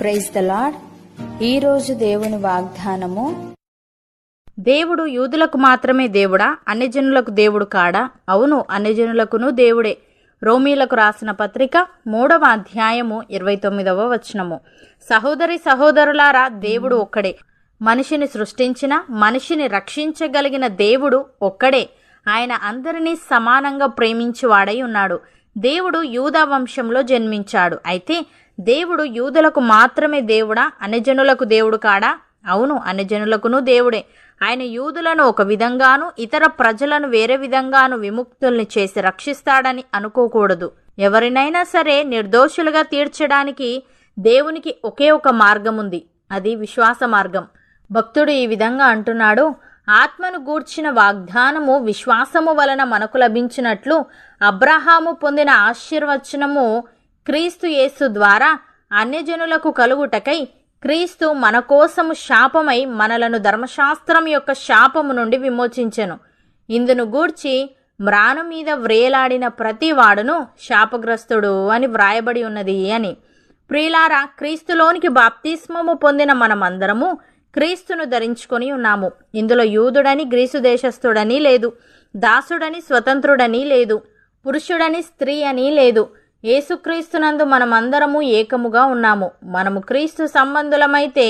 Praise the lord. ఈరోజు దేవుని వాగ్దానము, దేవుడు యూదులకు మాత్రమే దేవుడా, అన్యజనులకు దేవుడు కాడా? అవును, అన్యజనులకును దేవుడే. రోమీలకు రాసిన పత్రిక 3వ అధ్యాయము 29వ వచనము. సహోదరి సహోదరులారా, దేవుడు ఒక్కడే. మనిషిని సృష్టించిన, మనిషిని రక్షించగలిగిన దేవుడు ఒక్కడే. ఆయన అందరినీ సమానంగా ప్రేమించువాడై ఉన్నాడు. దేవుడు యూదా వంశంలో జన్మించాడు. అయితే దేవుడు యూదులకు మాత్రమే దేవుడా, అన్యజనులకు దేవుడు కాడా? అవును, అన్యజనులకును దేవుడే. ఆయన యూదులను ఒక విధంగాను, ఇతర ప్రజలను వేరే విధంగాను విముక్తుల్ని చేసి రక్షిస్తాడని అనుకోకూడదు. ఎవరినైనా సరే నిర్దోషులుగా తీర్చడానికి దేవునికి ఒకే ఒక మార్గం ఉంది, అది విశ్వాస మార్గం. భక్తుడు ఈ విధంగా అంటున్నాడు, ఆత్మను గూర్చిన వాగ్దానము విశ్వాసము వలన మనకు లభించినట్లు అబ్రహాము పొందిన ఆశీర్వచనము క్రీస్తు యేసు ద్వారా అన్యజనులకు కలుగుటకై క్రీస్తు మన కోసము శాపమై మనలను ధర్మశాస్త్రం యొక్క శాపము నుండి విమోచించెను. ఇందును గూర్చి మ్రాను మీద వ్రేలాడిన ప్రతి వాడును శాపగ్రస్తుడు అని వ్రాయబడి ఉన్నది అని. ప్రియులారా, క్రీస్తులోనికి బాప్తిస్మము పొందిన మనమందరము క్రీస్తును ధరించుకొని ఉన్నాము. ఇందులో యూదుడని గ్రీసు దేశస్థుడని లేదు, దాసుడని స్వతంత్రుడని లేదు, పురుషుడని స్త్రీ అని లేదు. యేసుక్రీస్తునందు మనమందరము ఏకముగా ఉన్నాము. మనము క్రీస్తు సంబంధులమైతే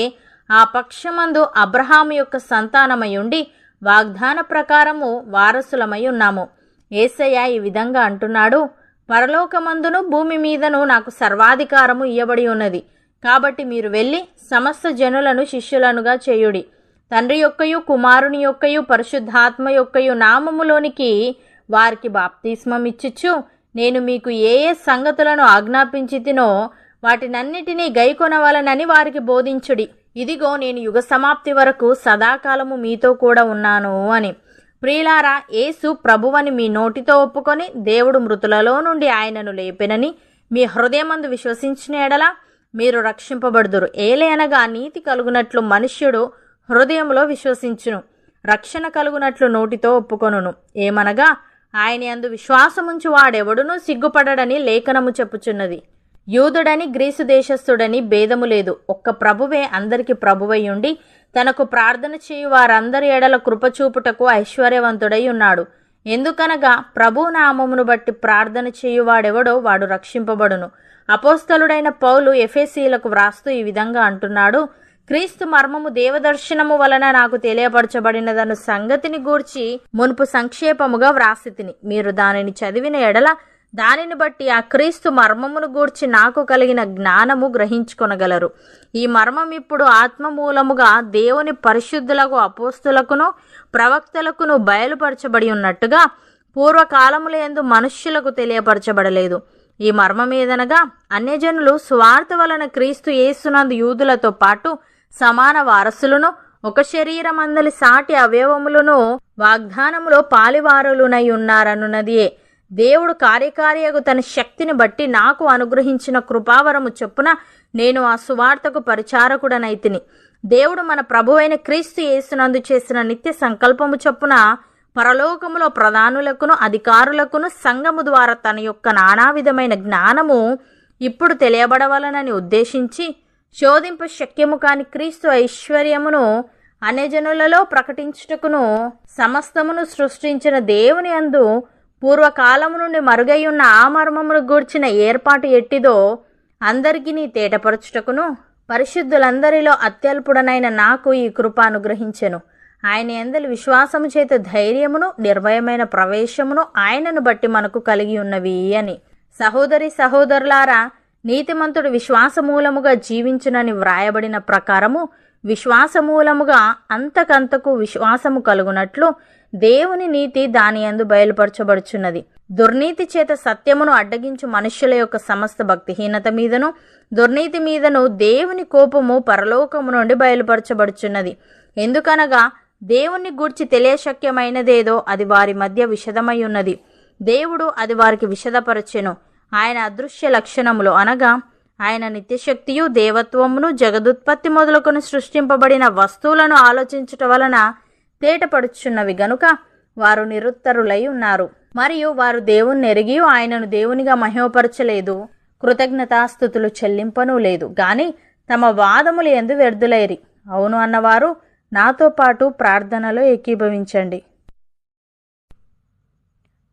ఆ పక్షమందు అబ్రహాము యొక్క సంతానమై ఉండి వాగ్దాన ప్రకారము వారసులమై ఉన్నాము. యేసయ్య ఈ విధంగా అంటున్నాడు, పరలోకమందును భూమి మీదను నాకు సర్వాధికారము ఇయ్యబడి ఉన్నది. కాబట్టి మీరు వెళ్ళి సమస్త జనులను శిష్యులనుగా చేయుడి. తండ్రి యొక్కయు కుమారుని యొక్కయు పరిశుద్ధాత్మ యొక్కయు నామములోనికి వారికి బాప్తిస్మం ఇచ్చిచ్చు, నేను మీకు ఏ ఏ సంగతులను ఆజ్ఞాపించితినో వాటినన్నిటినీ గైకొనవలనని వారికి బోధించుడి. ఇదిగో, నేను యుగ సమాప్తి వరకు సదాకాలము మీతో కూడా ఉన్నాను అని. ప్రియులారా, యేసు ప్రభువని మీ నోటితో ఒప్పుకొని దేవుడు మృతులలో నుండి ఆయనను లేపెనని మీ హృదయమందు విశ్వసించిన ఎడల మీరు రక్షింపబడుదురు. ఏలయనగా నీతి కలుగునట్లు మనుష్యుడు హృదయంలో విశ్వసించును, రక్షణ కలుగునట్లు నోటితో ఒప్పుకొనును. ఏమనగా ఆయన యందు విశ్వాసముంచు వాడెవడునూ సిగ్గుపడడని లేఖనము చెప్పుచున్నది. యూదుడని గ్రీసు దేశస్థుడని భేదము లేదు, ఒక్క ప్రభువే అందరికి ప్రభువై ఉండి తనకు ప్రార్థన చేయు వారందరి ఎడల కృపచూపుటకు ఐశ్వర్యవంతుడై ఉన్నాడు. ఎందుకనగా ప్రభు నామమును బట్టి ప్రార్థన చేయువాడెవడో వాడు రక్షింపబడును. అపోస్తలుడైన పౌలు ఎఫెసీయులకు వ్రాస్తూ ఈ విధంగా అంటున్నాడు, క్రీస్తు మర్మము దేవదర్శనము వలన నాకు తెలియపరచబడినదను సంగతిని గూర్చి మునుపు సంక్షేపముగా వ్రాసితిని. మీరు దానిని చదివిన ఎడల దానిని బట్టి ఆ క్రీస్తు మర్మమును గూర్చి నాకు కలిగిన జ్ఞానము గ్రహించుకొనగలరు. ఈ మర్మం ఇప్పుడు ఆత్మమూలముగా దేవుని పరిశుద్ధులకు అపోస్తులకును ప్రవక్తలకును బయలుపరచబడి ఉన్నట్టుగా పూర్వకాలములందు మనుష్యులకు తెలియపరచబడలేదు. ఈ మర్మమేదనగా అన్యజనులు సువార్త వలన క్రీస్తు యేసునందు యూదులతో పాటు సమాన వారసులను, ఒక శరీరమందలి సాటి అవయవములను వాగ్దానములో పాలివారులునై ఉన్నారనున్నదియే. దేవుడు కార్యకారియగు తన శక్తిని బట్టి నాకు అనుగ్రహించిన కృపావరము చొప్పున నేను ఆ సువార్తకు పరిచారకుడనైతిని. దేవుడు మన ప్రభువైన క్రీస్తు యేసునందు చేసిన నిత్య సంకల్పము చొప్పున పరలోకములో ప్రధానులకును అధికారులకును సంఘము ద్వారా తన యొక్క నానా విధమైన జ్ఞానము ఇప్పుడు తెలియబడవలనని ఉద్దేశించి శోధింప శక్యము కాని క్రీస్తు ఐశ్వర్యమును అన్యజనులలో ప్రకటించుటకును సమస్తమును సృష్టించిన దేవుని యందు పూర్వకాలము నుండి మరుగై ఉన్న ఆ మర్మమును గూర్చిన ఏర్పాటు ఎట్టిదో అందరికీ తేటపరచుటకును పరిశుద్ధులందరిలో అత్యల్పుడనైన నాకు ఈ కృప అనుగ్రహించెను. ఆయన యందలి విశ్వాసము చేత ధైర్యమును నిర్భయమైన ప్రవేశమును ఆయనను బట్టి మనకు కలిగి ఉన్నవి అని. సహోదరి సహోదరులారా, నీతిమంతుడు విశ్వాసమూలముగా జీవించునని వ్రాయబడిన ప్రకారము విశ్వాసమూలముగా అంతకంతకు విశ్వాసము కలుగునట్లు దేవుని నీతి దాని యందు బయలుపరచబడుచున్నది. దుర్నీతి చేత సత్యమును అడ్డగించు మనుష్యుల యొక్క సమస్త భక్తిహీనత మీదను దుర్నీతి మీదను దేవుని కోపము పరలోకము నుండి బయలుపరచబడుచున్నది. ఎందుకనగా దేవుణ్ణి గూర్చి తెలియశక్యమైనదేదో అది వారి మధ్య విషదమై ఉన్నది. దేవుడు అది వారికి విషదపరచెను. ఆయన అదృశ్య లక్షణములు అనగా ఆయన నిత్యశక్తియు దేవత్వమును జగదుత్పత్తి మొదలుకొని సృష్టింపబడిన వస్తువులను ఆలోచించుట వలన తేటపడుచున్నవి గనుక వారు నిరుత్తరులై ఉన్నారు. మరియు వారు దేవుణ్ణి ఎరిగి ఆయనను దేవునిగా మహిమపరచలేదు, కృతజ్ఞతాస్తుతులు చెల్లింపనూ లేదు. గాని తమ వాదములు యందు వ్యర్థులైరి. అవును అన్నవారు నాతో పాటు ప్రార్థనలో ఏకీభవించండి.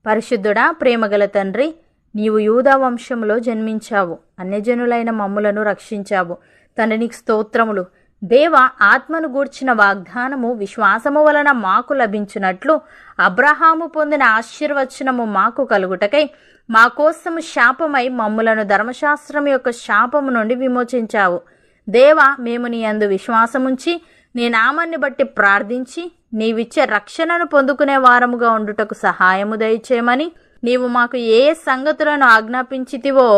పరిశుద్ధుడా, ప్రేమగల తండ్రి, నీవు యూదా వంశంలో జన్మించావు, అన్యజనులైన మమ్ములను రక్షించావు. తండ్రి, నీకు స్తోత్రములు. దేవ, ఆత్మను గూర్చిన వాగ్దానము విశ్వాసము వలన మాకు లభించినట్లు అబ్రహాము పొందిన ఆశీర్వచనము మాకు కలుగుటకై మా కోసము శాపమై మమ్ములను ధర్మశాస్త్రం యొక్క శాపము నుండి విమోచించావు. దేవ, మేము నీ యందు విశ్వాసముంచి నీ నామాన్ని బట్టి ప్రార్థించి నీవిచ్చే రక్షణను పొందుకునే వారముగా ఉండుటకు సహాయము దయచేయమని నీవు మాకు ఏ సంగతులను ఆజ్ఞాపించితివో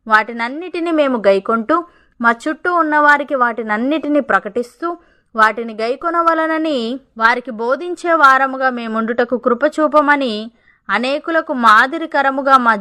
వాటినన్నిటినీ మేము గైకొంటూ మా చుట్టూ ఉన్నవారికి వాటినన్నిటినీ ప్రకటిస్తూ వాటిని గైకొనవలనని వారికి బోధించే వారముగా మేముండుటకు కృపచూపమని అనేకులకు మాదిరికరముగా మా